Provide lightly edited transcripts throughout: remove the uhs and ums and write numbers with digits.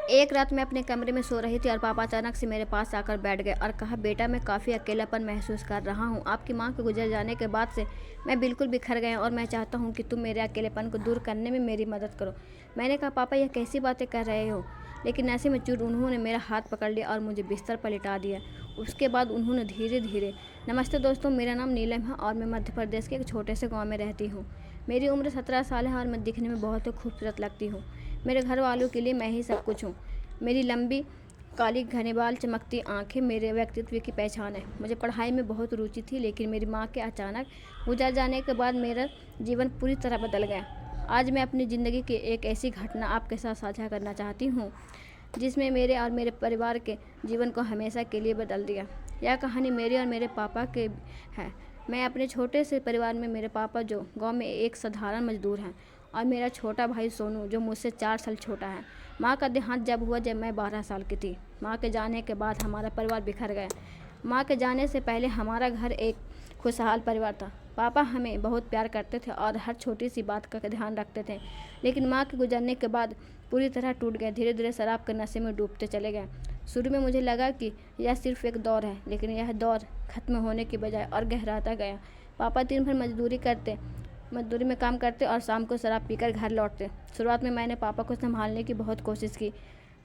एक रात मैं अपने कमरे में सो रही थी और पापा अचानक से मेरे पास आकर बैठ गए और कहा, बेटा मैं काफ़ी अकेलापन महसूस कर रहा हूँ। आपकी माँ के गुजर जाने के बाद से मैं बिल्कुल बिखर गया और मैं चाहता हूँ कि तुम मेरे अकेलेपन को दूर करने में मेरी मदद करो। मैंने कहा, पापा यह कैसी बातें कर रहे हो? लेकिन ऐसे में चूर उन्होंने मेरा हाथ पकड़ लिया और मुझे बिस्तर पर लिटा दिया। उसके बाद उन्होंने धीरे धीरे, नमस्ते दोस्तों, मेरा नाम नीलम है और मैं मध्य प्रदेश के एक छोटे से गाँव में रहती हूँ। मेरी उम्र 17 साल है और मैं दिखने में बहुत ही खूबसूरत लगती हूँ। मेरे घर वालों के लिए मैं ही सब कुछ हूँ। मेरी लंबी काली घने बाल, चमकती आंखें मेरे व्यक्तित्व की पहचान है। मुझे पढ़ाई में बहुत रुचि थी, लेकिन मेरी माँ के अचानक गुजर जाने के बाद मेरा जीवन पूरी तरह बदल गया। आज मैं अपनी ज़िंदगी की एक ऐसी घटना आपके साथ साझा करना चाहती हूँ जिसमें मेरे और मेरे परिवार के जीवन को हमेशा के लिए बदल दिया। यह कहानी मेरे और मेरे पापा के है। मैं अपने छोटे से परिवार में, मेरे पापा जो गांव में एक साधारण मजदूर हैं, और मेरा छोटा भाई सोनू जो मुझसे 4 साल छोटा है। माँ का देहांत जब हुआ जब मैं 12 साल की थी। माँ के जाने के बाद हमारा परिवार बिखर गया। माँ के जाने से पहले हमारा घर एक खुशहाल परिवार था। पापा हमें बहुत प्यार करते थे और हर छोटी सी बात का ध्यान रखते थे। लेकिन माँ के गुजरने के बाद पूरी तरह टूट गए। धीरे धीरे शराब के नशे में डूबते चले गए। शुरू में मुझे लगा कि यह सिर्फ एक दौर है, लेकिन यह दौर खत्म होने की बजाय और गहराता गया। पापा दिन भर मजदूरी में काम करते और शाम को शराब पीकर घर लौटते। शुरुआत में मैंने पापा को संभालने की बहुत कोशिश की।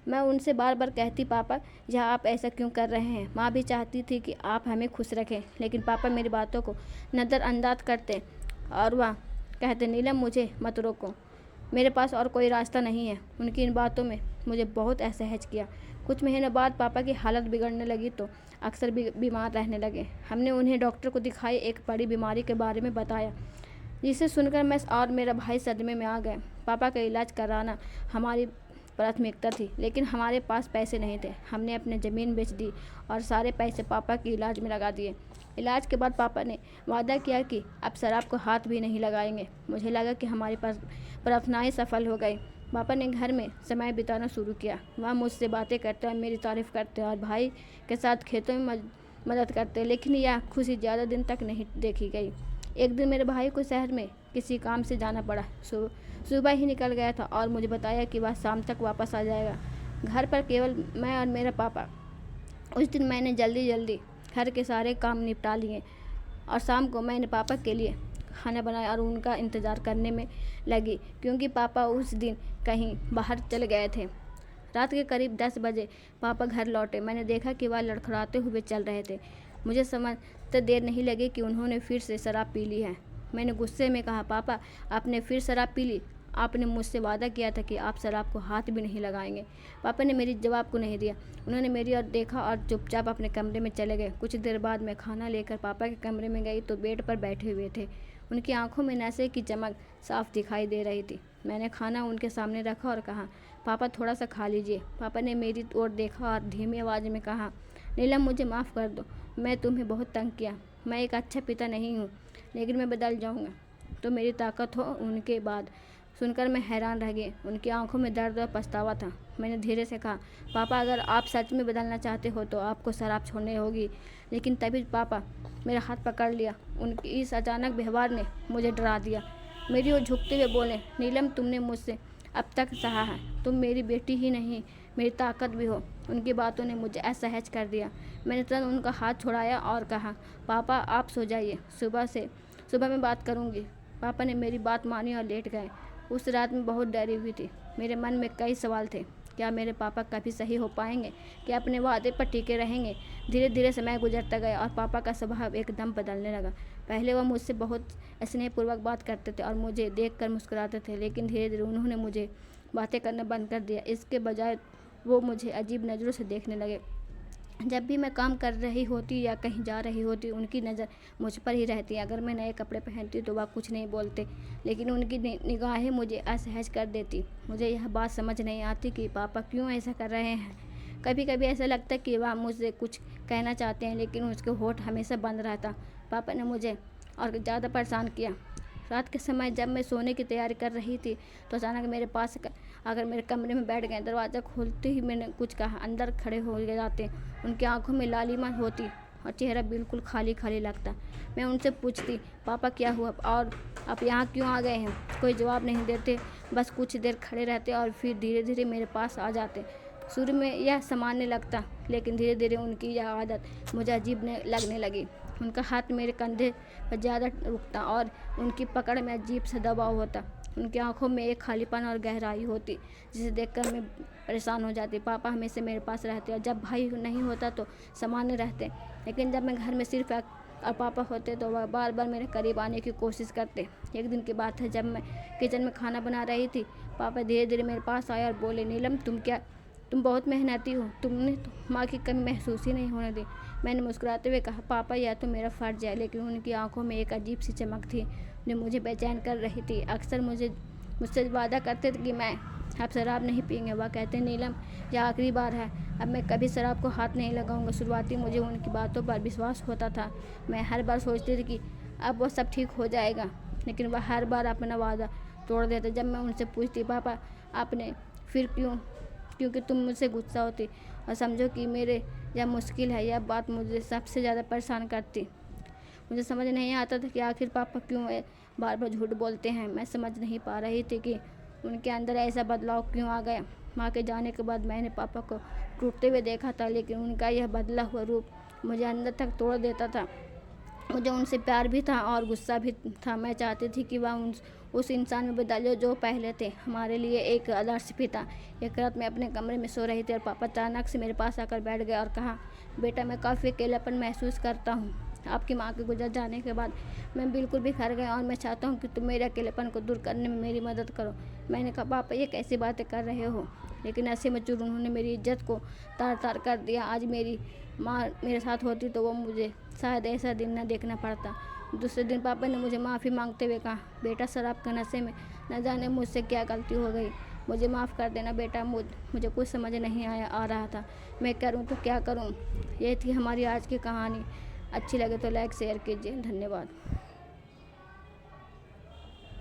मैं उनसे बार बार कहती, पापा यह आप ऐसा क्यों कर रहे हैं? माँ भी चाहती थी कि आप हमें खुश रखें, लेकिन पापा मेरी बातों को नज़रअंदाज करते और वह कहते, नीलम मुझे मत रोको, मेरे पास और कोई रास्ता नहीं है। उनकी इन बातों में मुझे बहुत असहज किया। कुछ महीनों बाद पापा की हालत बिगड़ने लगी तो अक्सर बीमार रहने लगे। हमने उन्हें डॉक्टर को दिखाई, एक बड़ी बीमारी के बारे में बताया, जिसे सुनकर मैं और मेरा भाई सदमे में आ गए। पापा का इलाज कराना हमारी प्राथमिकता थी, लेकिन हमारे पास पैसे नहीं थे। हमने अपनी ज़मीन बेच दी और सारे पैसे पापा के इलाज में लगा दिए। इलाज के बाद पापा ने वादा किया कि अब शराब को हाथ भी नहीं लगाएंगे। मुझे लगा कि हमारी प्रार्थनाएं सफल हो गई। पापा ने घर में समय बिताना शुरू किया। वह मुझसे बातें करते और मेरी तारीफ़ करते और भाई के साथ खेतों में मदद करते, लेकिन यह खुशी ज़्यादा दिन तक नहीं देखी गई। एक दिन मेरे भाई को शहर में किसी काम से जाना पड़ा। सुबह ही निकल गया था और मुझे बताया कि वह शाम तक वापस आ जाएगा। घर पर केवल मैं और मेरा पापा। उस दिन मैंने जल्दी घर के सारे काम निपटा लिए और शाम को मैंने पापा के लिए खाना बनाया और उनका इंतज़ार करने में लगी, क्योंकि पापा उस दिन कहीं बाहर चले गए थे। रात के करीब 10 बजे पापा घर लौटे। मैंने देखा कि वह लड़खड़ाते हुए चल रहे थे। मुझे समझते देर नहीं लगी कि उन्होंने फिर से शराब पी ली है। मैंने गुस्से में कहा, पापा आपने फिर शराब पी ली? आपने मुझसे वादा किया था कि आप शराब को हाथ भी नहीं लगाएंगे। पापा ने मेरी जवाब को नहीं दिया। उन्होंने मेरी ओर देखा और चुपचाप अपने कमरे में चले गए। कुछ देर बाद मैं खाना लेकर पापा के कमरे में गई तो बेड पर बैठे हुए थे। उनकी आंखों में नशे की चमक साफ दिखाई दे रही थी। मैंने खाना उनके सामने रखा और कहा, पापा थोड़ा सा खा लीजिए। पापा ने मेरी ओर देखा और धीमी आवाज़ में कहा, नीलम मुझे माफ़ कर दो, मैं तुम्हें बहुत तंग किया। मैं एक अच्छा पिता नहीं हूँ, लेकिन मैं बदल जाऊँगा तो मेरी ताकत हो। उनके बाद सुनकर मैं हैरान रह गई। उनकी आंखों में दर्द और पछतावा था। मैंने धीरे से कहा, पापा अगर आप सच में बदलना चाहते हो तो आपको शराब छोड़नी होगी। लेकिन तभी पापा मेरा हाथ पकड़ लिया। उनकी इस अचानक व्यवहार ने मुझे डरा दिया। मेरी ओर झुकते हुए बोले, नीलम तुमने मुझसे अब तक सहा है, तुम मेरी बेटी ही नहीं मेरी ताकत भी हो। उनकी बातों ने मुझे असहज कर दिया। मैंने तुरंत उनका हाथ छुड़ाया और कहा, पापा आप सो जाइए, सुबह मैं बात करूँगी। पापा ने मेरी बात मानी और लेट गए। उस रात में बहुत डरी हुई थी। मेरे मन में कई सवाल थे। क्या मेरे पापा कभी सही हो पाएंगे? क्या अपने वादे पर टिके रहेंगे? धीरे धीरे समय गुजरता गया और पापा का स्वभाव एकदम बदलने लगा। पहले वह मुझसे बहुत स्नेहपूर्वक बात करते थे और मुझे देखकर मुस्कुराते थे, लेकिन धीरे धीरे उन्होंने मुझे बातें करना बंद कर दिया। इसके बजाय वो मुझे अजीब नज़रों से देखने लगे। जब भी मैं काम कर रही होती या कहीं जा रही होती, उनकी नज़र मुझ पर ही रहती। अगर मैं नए कपड़े पहनती तो वह कुछ नहीं बोलते, लेकिन उनकी निगाहें मुझे असहज कर देती। मुझे यह बात समझ नहीं आती कि पापा क्यों ऐसा कर रहे हैं। कभी कभी ऐसा लगता कि वह मुझसे कुछ कहना चाहते हैं, लेकिन उसके होठ हमेशा बंद रहता। पापा ने मुझे और ज़्यादा परेशान किया। रात के समय जब मैं सोने की तैयारी कर रही थी तो अचानक मेरे पास आकर मेरे कमरे में बैठ गए। दरवाज़ा खोलते ही मैंने कुछ कहा। अंदर खड़े हो जाते। उनकी आंखों में लालिमा होती और चेहरा बिल्कुल खाली खाली लगता। मैं उनसे पूछती, पापा क्या हुआ और आप यहाँ क्यों आ गए हैं? कोई जवाब नहीं देते, बस कुछ देर खड़े रहते और फिर धीरे धीरे मेरे पास आ जाते। शुरू में यह सामान्य लगता, लेकिन धीरे धीरे उनकी यह आदत मुझे अजीब लगने लगी। उनका हाथ मेरे कंधे पर ज़्यादा रुकता और उनकी पकड़ में अजीब सा दबाव होता। उनकी आंखों में एक खालीपन और गहराई होती जिसे देखकर मैं परेशान हो जाती। पापा हमेशा मेरे पास रहते और जब भाई नहीं होता तो सामान्य रहते, लेकिन जब मैं घर में सिर्फ और पापा होते तो वह बार बार मेरे करीब आने की कोशिश करते। एक दिन की बात है, जब मैं किचन में खाना बना रही थी, पापा धीरे धीरे मेरे पास आए और बोले, नीलम तुम बहुत मेहनती हो, तुमने तो माँ की कमी महसूस ही नहीं होने दी। मैंने मुस्कुराते हुए कहा, पापा यह तो मेरा फर्ज है, लेकिन उनकी आंखों में एक अजीब सी चमक थी जो मुझे बेचैन कर रही थी। अक्सर मुझसे वादा करते थे कि मैं अब शराब नहीं पीएंगे। वह कहते, नीलम यह आखिरी बार है, अब मैं कभी शराब को हाथ नहीं लगाऊंगा। शुरुआती मुझे उनकी बातों पर विश्वास होता था। मैं हर बार सोचती थी कि अब वह सब ठीक हो जाएगा, लेकिन वह हर बार अपना वादा तोड़ देते। जब मैं उनसे पूछती, पापा आपने फिर क्योंकि तुम मुझसे गुस्सा होती और समझो कि मेरे यह मुश्किल है, यह बात मुझे सबसे ज़्यादा परेशान करती। मुझे समझ नहीं आता था कि आखिर पापा क्यों बार बार झूठ बोलते हैं। मैं समझ नहीं पा रही थी कि उनके अंदर ऐसा बदलाव क्यों आ गया। माँ के जाने के बाद मैंने पापा को टूटते हुए देखा था, लेकिन उनका यह बदला हुआ रूप मुझे अंदर तक तोड़ देता था। मुझे उनसे प्यार भी था और गुस्सा भी था। मैं चाहती थी कि वह उस इंसान में बदले जो पहले थे, हमारे लिए एक आदर्श पिता। एक रात मैं अपने कमरे में सो रही थी और पापा अचानक से मेरे पास आकर बैठ गए और कहा, बेटा मैं काफ़ी अकेलापन महसूस करता हूँ। आपकी माँ के गुजर जाने के बाद मैं बिल्कुल बिखर गया और मैं चाहता हूँ कि तुम मेरे अकेलेपन को दूर करने में मेरी मदद करो। मैंने कहा, पापा ये कैसी बातें कर रहे हो? लेकिन ऐसे में चूर उन्होंने मेरी इज्जत को तार तार कर दिया। आज मेरी माँ मेरे साथ होती तो वो मुझे शायद ऐसा दिन न देखना पड़ता। दूसरे दिन पापा ने मुझे माफ़ी मांगते हुए कहा, बेटा शराब के नशे में न जाने मुझसे क्या गलती हो गई, मुझे माफ़ कर देना बेटा। मुझे कुछ समझ नहीं आ रहा था, मैं करूँ तो क्या करूँ। ये थी हमारी आज की कहानी। अच्छी लगे तो लाइक शेयर कीजिए। धन्यवाद।